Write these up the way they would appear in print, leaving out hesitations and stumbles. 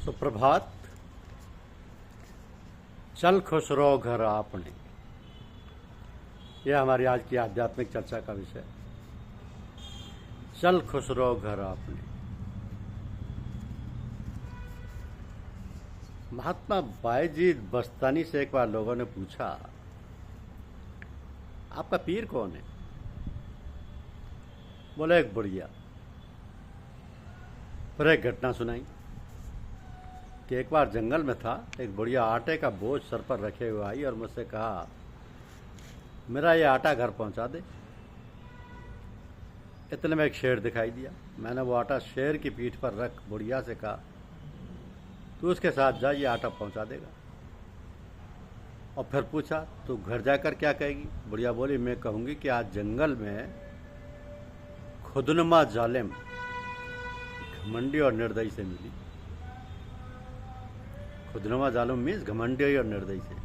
सुप्रभात। चल खुश रहो घर आपने, यह हमारी आज की आध्यात्मिक चर्चा का विषय है। चल खुश रहो घर आपने। महात्मा बायजीद बस्तानी से एक बार लोगों ने पूछा, आपका पीर कौन है? बोले, एक बुढ़िया। फिर एक घटना सुनाई कि एक बार जंगल में था, एक बुढ़िया आटे का बोझ सर पर रखे हुए आई और मुझसे कहा, मेरा ये आटा घर पहुंचा दे। इतने में एक शेर दिखाई दिया। मैंने वो आटा शेर की पीठ पर रख बुढ़िया से कहा, तू उसके साथ जा, ये आटा पहुंचा देगा। और फिर पूछा, तू घर जाकर क्या कहेगी? बुढ़िया बोली, मैं कहूंगी कि आज जंगल में खुदनुमा जालिम घमंडी और निर्दयी से मिली। खुदनुमा जालिम मीन्स घमंडी और निर्दयी से।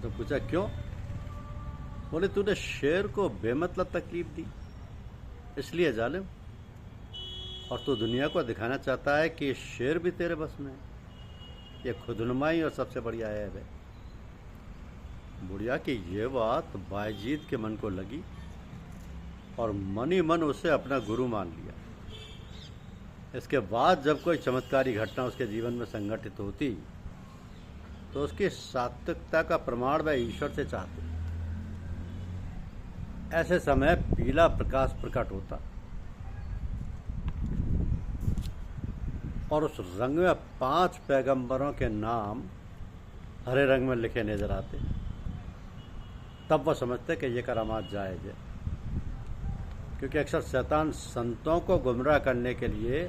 तो पूछा, क्यों? बोले, तूने शेर को बेमतलब तकलीफ दी, इसलिए जालिम। और तू दुनिया को दिखाना चाहता है कि शेर भी तेरे बस में है। ये खुदनुमाई और सबसे बड़ी ऐब है। बुढ़िया की ये बात बायजीद के मन को लगी और मन ही मन उसे अपना गुरु मान लिया। इसके बाद जब कोई चमत्कारी घटना उसके जीवन में संगठित होती तो उसकी सात्विकता का प्रमाण वह ईश्वर से चाहते। ऐसे समय पीला प्रकाश प्रकट होता और उस रंग में 5 पैगंबरों के नाम हरे रंग में लिखे नजर आते। तब वह समझते कि यह करामात जायज है, क्योंकि अक्सर शैतान संतों को गुमराह करने के लिए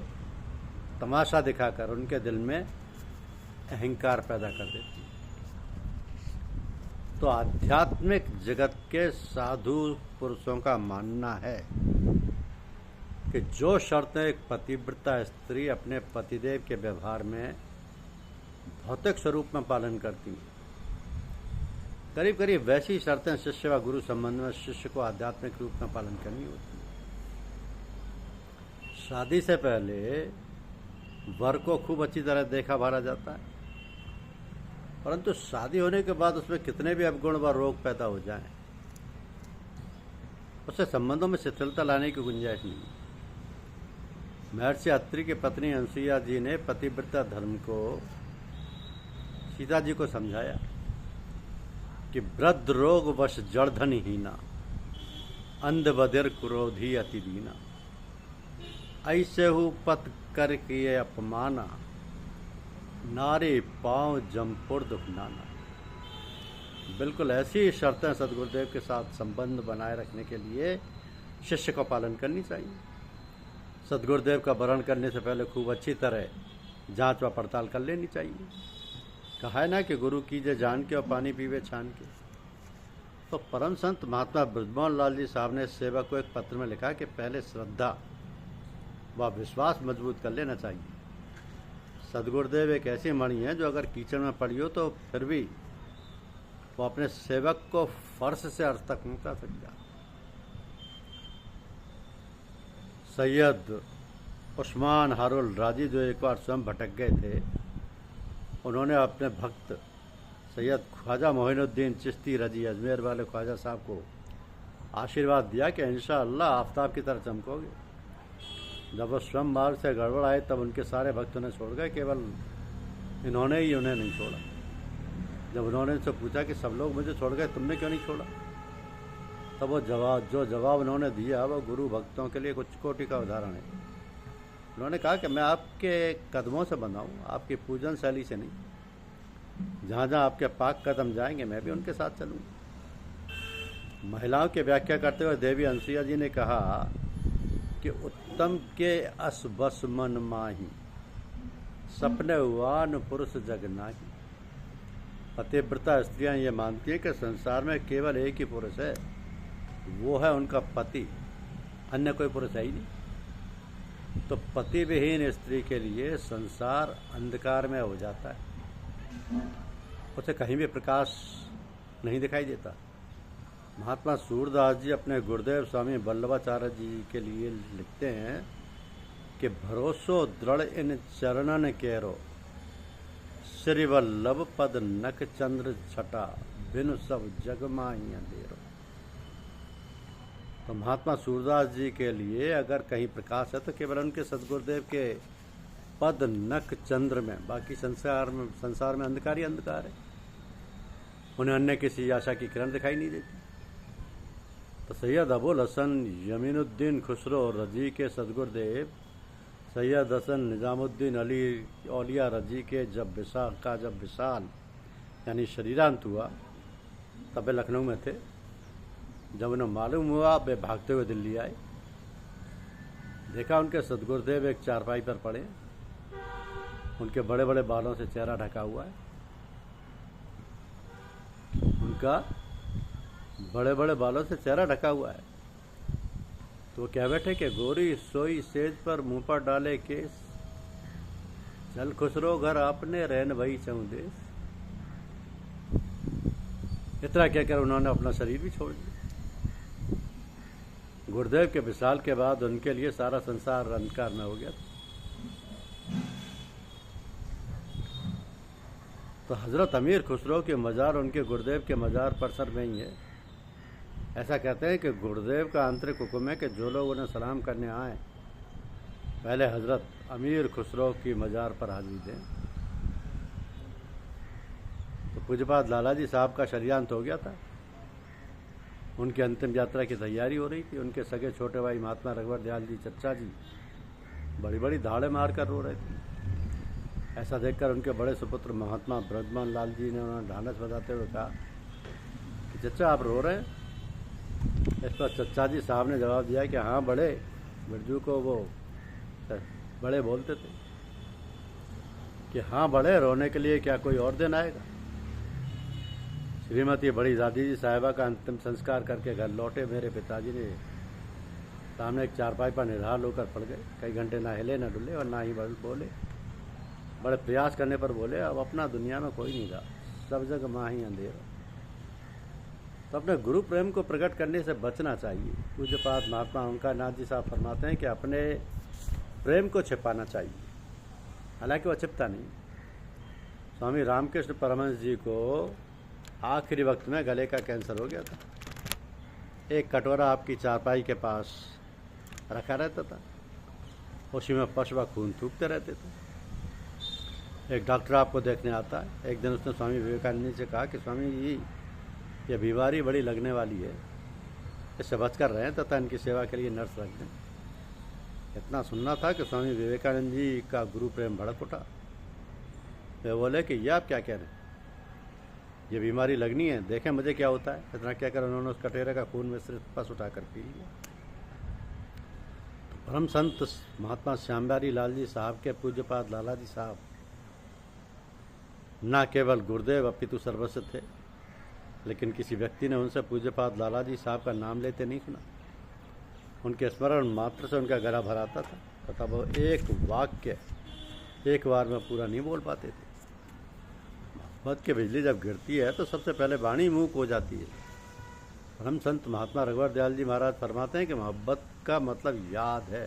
तमाशा दिखाकर उनके दिल में अहंकार पैदा कर देती है। तो आध्यात्मिक जगत के साधु पुरुषों का मानना है कि जो शर्तें एक पतिव्रता स्त्री अपने पतिदेव के व्यवहार में भौतिक स्वरूप में पालन करती हैं, करीब करीब वैसी शर्तें शिष्य व गुरु संबंध में शिष्य को आध्यात्मिक रूप में पालन करनी होती है। शादी से पहले वर को खूब अच्छी तरह देखा भाला जाता है, परंतु शादी होने के बाद उसमें कितने भी अवगुण व रोग पैदा हो जाएं, उससे संबंधों में शिथिलता लाने की गुंजाइश नहीं है। महर्षि अत्रि की पत्नी अनसुईया जी ने पतिव्रता धर्म को सीता जी को समझाया कि वृद्ध रोग वश जड़धन हीना, अंध बधिर क्रोधी अति दीना, ऐसे हु पत कर किए अपमाना, नारी पांव जमपुर दुखनाना। बिल्कुल ऐसी शर्तें सदगुरुदेव के साथ संबंध बनाए रखने के लिए शिष्य को पालन करनी चाहिए। सदगुरुदेव का वर्ण करने से पहले खूब अच्छी तरह जांच व पड़ताल कर लेनी चाहिए। कहा है ना कि गुरु कीजे जान के और पानी पीवे छान के। तो परम संत महात्मा ब्रजमोहन लाल जी साहब ने सेवक को एक पत्र में लिखा कि पहले श्रद्धा व विश्वास मजबूत कर लेना चाहिए। सदगुरुदेव एक ऐसी मणि है जो अगर कीचड़ में पड़ी हो तो फिर भी वो अपने सेवक को फर्श से अर्थ तक पहुंचा सकता। सैयद उस्मान हारुल राजी जो एक बार स्वयं भटक गए थे, उन्होंने अपने भक्त सैयद ख्वाजा मोइनुद्दीन चिश्ती रजी अजमेर वाले ख्वाजा साहब को आशीर्वाद दिया कि इंशाअल्लाह आफ्ताब की तरह चमकोगे। जब वो स्वयं मार्ग से गड़बड़ आए तब उनके सारे भक्त उन्हें छोड़ गए, केवल इन्होंने ही उन्हें नहीं छोड़ा। जब उन्होंने उनसे पूछा कि सब लोग मुझे छोड़ गए, तुमने क्यों नहीं छोड़ा? तब वो जवाब उन्होंने दिया वो गुरु भक्तों के लिए कुछ कोटि का उदाहरण है। उन्होंने कहा कि मैं आपके कदमों से बंधा हूँ, आपकी पूजन शैली से नहीं। जहाँ जहाँ आपके पाक कदम जाएंगे मैं भी उनके साथ चलूँगा। महिलाओं की व्याख्या करते हुए देवी अनसुईया जी ने कहा कि उत्तम के अस बस मन माही, सपने वान पुरुष जग नाही। पतिव्रता स्त्रियां ये मानती हैं कि संसार में केवल एक ही पुरुष है, वो है उनका पति, अन्य कोई पुरुष है ही नहीं। तो पति विहीन स्त्री के लिए संसार अंधकार में हो जाता है, उसे कहीं भी प्रकाश नहीं दिखाई देता। महात्मा सूरदास जी अपने गुरुदेव स्वामी वल्लभाचार्य जी के लिए लिखते हैं कि भरोसो दृढ़ इन चरणन केरो, श्री वल्लभ पद नख चंद्र छटा, बिनु सब जग माही अंधेरो। तो महात्मा सूरदास जी के लिए अगर कहीं प्रकाश है तो केवल उनके सदगुरुदेव के पद नख चंद्र में, बाकी संसार में अंधकार ही अंधकार है। उन्हें अन्य किसी आशा की किरण दिखाई नहीं देती। तो सैयद अबुल हसन यमीनुद्दीन खुसरो रजी के सदगुरुदेव सैयद हसन निजामुद्दीन अली औलिया रजी के जब विशाल यानी शरीरांत हुआ, तब वे लखनऊ में थे। जब उन्हें मालूम हुआ, वे भागते हुए दिल्ली आए। देखा उनके सदगुरुदेव एक चारपाई पर पड़े, उनके बड़े बड़े बालों से चेहरा ढका हुआ है। उनका बड़े बड़े बालों से चेहरा ढका हुआ है। तो कह बैठे कि गोरी सोई सेज पर मुंह पर डाले केस, चल खुसरो घर आपने रहन भई चौदेश। इतना कहकर उन्होंने अपना शरीर भी छोड़ दिया। गुरुदेव के विशाल के बाद उनके लिए सारा संसार अंधकार में हो गया। तो हजरत अमीर खुसरो के मज़ार उनके गुरुदेव के मज़ार परिसर में ही है। ऐसा कहते हैं कि गुरुदेव का आंतरिक हुक्म है कि जो लोग उन्हें सलाम करने आए, पहले हजरत अमीर खुसरो की मज़ार पर हाजिरी दें। तो पूज्यपाद लाला जी साहब का शरीरांत हो गया था। उनकी अंतिम यात्रा की तैयारी हो रही थी। उनके सगे छोटे भाई महात्मा रघुवर दयाल जी चच्चा जी बड़ी बड़ी धाड़े मार कर रो रहे थे। ऐसा देखकर उनके बड़े सुपुत्र महात्मा ब्रजमोहन लाल जी ने उन्हें ढांढस बजाते हुए कहा कि चच्चा आप रो रहे हैं। इस पर चच्चा जी साहब ने जवाब दिया कि हाँ बड़े, बिरजू को वो बड़े बोलते थे कि हाँ बड़े, रोने के लिए क्या कोई और दिन आएगा। श्रीमती बड़ी दादी जी साहिबा का अंतिम संस्कार करके घर लौटे मेरे पिताजी ने सामने एक चारपाई पर निढाल होकर पड़ गए। कई घंटे ना हिले न डुले और ना ही बोले। बड़े प्रयास करने पर बोले, अब अपना दुनिया में कोई नहीं रहा, सब जगह माँ ही अंधेरा। तो अपने गुरु प्रेम को प्रकट करने से बचना चाहिए। पूज्यपाद महात्मा ओंकार नाथ जी साहब फरमाते हैं कि अपने प्रेम को छिपाना चाहिए, हालांकि वो छिपता नहीं। स्वामी रामकृष्ण परमहंस जी को आखिरी वक्त में गले का कैंसर हो गया था। एक कटोरा आपकी चारपाई के पास रखा रहता था, उसी में पशुआ खून थूकते रहते थे। एक डॉक्टर आपको देखने आता है। एक दिन उसने स्वामी विवेकानंद जी से कहा कि स्वामी जी ये बीमारी बड़ी लगने वाली है, इससे बच कर रहें तथा इनकी सेवा के लिए नर्स रख दें। इतना सुनना था कि स्वामी विवेकानंद जी का गुरु प्रेम भड़क उठा। वे बोले कि ये आप क्या कह रहे हैं, ये बीमारी लगनी है, देखें मुझे क्या होता है। इतना कहकर उन्होंने उस कटोरे का खून मिश्रित पस उठाकर पी लिया। तो परम संत महात्मा श्यामबिहारी लाल जी साहब के पूज्यपाद लाला जी साहब न केवल गुरुदेव अपितु सर्वस्व थे, लेकिन किसी व्यक्ति ने उनसे पूज्यपाद लाला जी साहब का नाम लेते नहीं सुना। उनके स्मरण मात्र से उनका गला भर आता था तथा वो एक वाक्य एक बार में पूरा नहीं बोल पाते थे। मोहब्बत की बिजली जब गिरती है तो सबसे पहले वाणी मूक हो जाती है। परम संत महात्मा रघुवर दयाल जी महाराज फरमाते हैं कि मोहब्बत का मतलब याद है।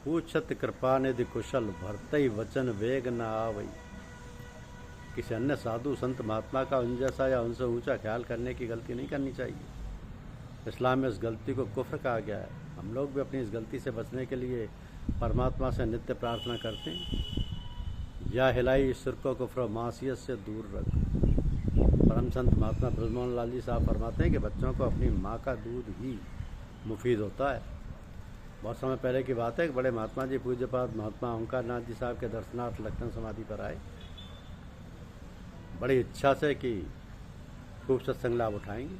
पूछत कृपा निधि कुशल भरतई वचन वेग न आवई। किसी अन्य साधु संत महात्मा का उन जैसा या उनसे ऊंचा ख्याल करने की गलती नहीं करनी चाहिए। इस्लाम में इस गलती को कुफ्र कहा गया है। हम लोग भी अपनी इस गलती से बचने के लिए परमात्मा से नित्य प्रार्थना करते हैं, या हिलाई सिर को कुफ्र मासियत से दूर रख। परम संत महात्मा ब्रजमोहन लाल जी साहब फरमाते हैं कि बच्चों को अपनी माँ का दूध ही मुफीद होता है। बहुत समय पहले की बात है कि बड़े महात्मा जी पूज्यपाद महात्मा ओंकार नाथ जी साहब के दर्शनार्थ लखनऊ समाधि पर आए, बड़ी इच्छा से कि खूब सत्संग लाभ उठाएंगे,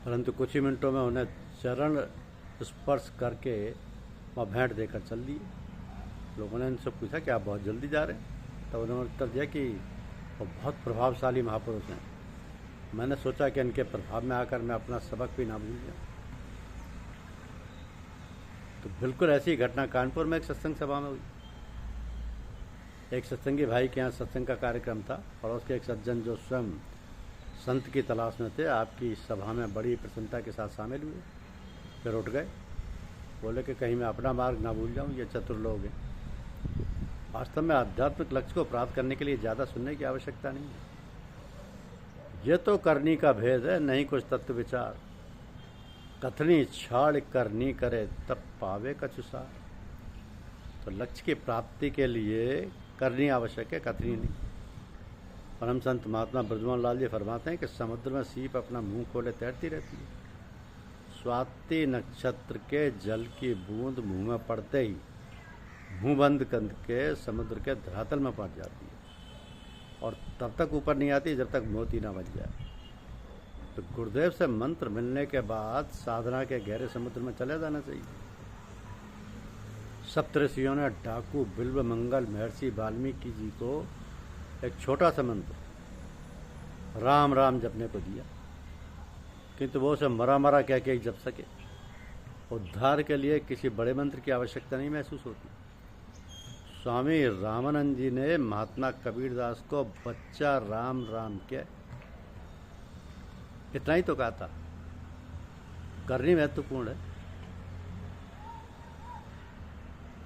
परंतु कुछ ही मिनटों में उन्हें चरण स्पर्श करके वहाँ भेंट देकर चल दिए। लोगों ने उनसे पूछा कि आप बहुत जल्दी जा रहे हैं, तब उन्होंने उत्तर दिया कि वो बहुत प्रभावशाली महापुरुष हैं, मैंने सोचा कि इनके प्रभाव में आकर मैं अपना सबक भी ना भूल जाऊँ। तो बिल्कुल ऐसी घटना कानपुर में एक सत्संग सभा में हुई। एक सत्संगी भाई के यहाँ सत्संग का कार्यक्रम था। पड़ोस के एक सज्जन जो स्वयं संत की तलाश में थे, आपकी सभा में बड़ी प्रसन्नता के साथ शामिल हुए, फिर उठ गए। बोले कि कहीं मैं अपना मार्ग ना भूल जाऊं, ये चतुर लोग हैं। वास्तव में आध्यात्मिक लक्ष्य को प्राप्त करने के लिए ज़्यादा सुनने की आवश्यकता नहीं है। ये तो करनी का भेद है, नहीं कुछ तत्व विचार। कथनी छाड़ करनी करे तब पावे कछुसार। तो लक्ष्य की प्राप्ति के लिए करनी आवश्यक है, कथनी नहीं। परम संत महात्मा ब्रजमोहन लाल जी फरमाते हैं कि समुद्र में सीप अपना मुंह खोले तैरती रहती है। स्वाति नक्षत्र के जल की बूंद मुंह में पड़ते ही मुंह बंद करके समुद्र के धरातल में पड़ जाती है और तब तक ऊपर नहीं आती जब तक मोती ना बन जाए। तो गुरुदेव से मंत्र मिलने के बाद साधना के गहरे समुद्र में चले जाना चाहिए। सप्तऋषियों ने डाकू बिल्व मंगल महर्षि वाल्मीकि जी को एक छोटा सा मंत्र राम राम जपने को दिया, किंतु वो उसे मरा मरा कह के ही जप सके। उद्धार के लिए किसी बड़े मंत्र की आवश्यकता नहीं महसूस होती। स्वामी रामानंद जी ने महात्मा कबीरदास को बच्चा राम राम के इतना ही तो कहा था। करनी महत्वपूर्ण है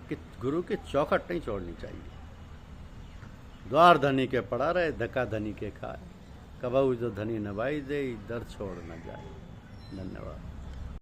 कि गुरु की चौखट नहीं छोड़नी चाहिए। द्वार धनी के पड़ा रहे, धक्का धनी के खाए, कबहू जो धनी नवाई दे, दर छोड़ न जाए। धन्यवाद।